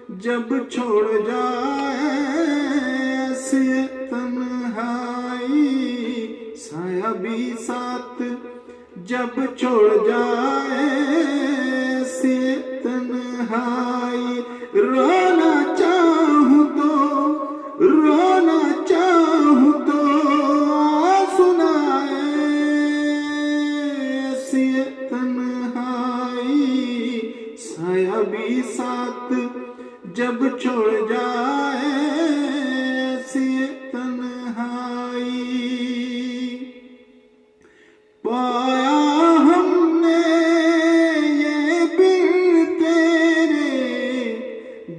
जब छोड़ जाए ऐसी तन्हाई, साया भी साथ जब छोड़ जाए ऐसी तन्हाई। रोना चाहूं तो सुनाए ऐसी तन्हाई, साया भी साथ जब छोड़ जाए ऐसी तन्हाई। पाया हमने ये बिन तेरे,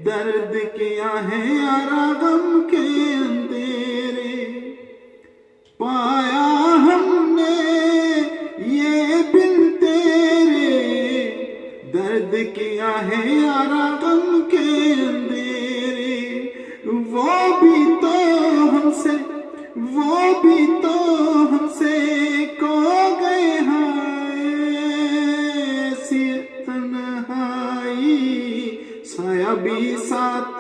दर्द किया है यारा गम के अंधेरे। पाया हमने ये बिन तेरे, दर्द किया है यारा गम के अंधेरे। वो भी तो हमसे खो गए हैं ऐसी तन्हाई, साया भी साथ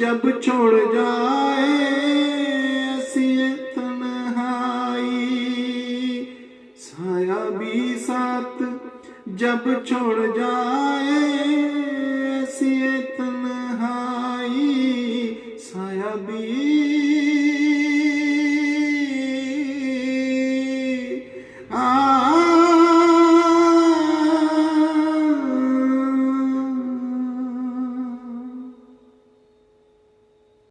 जब छोड़ जाए ऐसी तन्हाई, साया भी साथ जब छोड़ जाए ऐसी तन्हाई, साया भी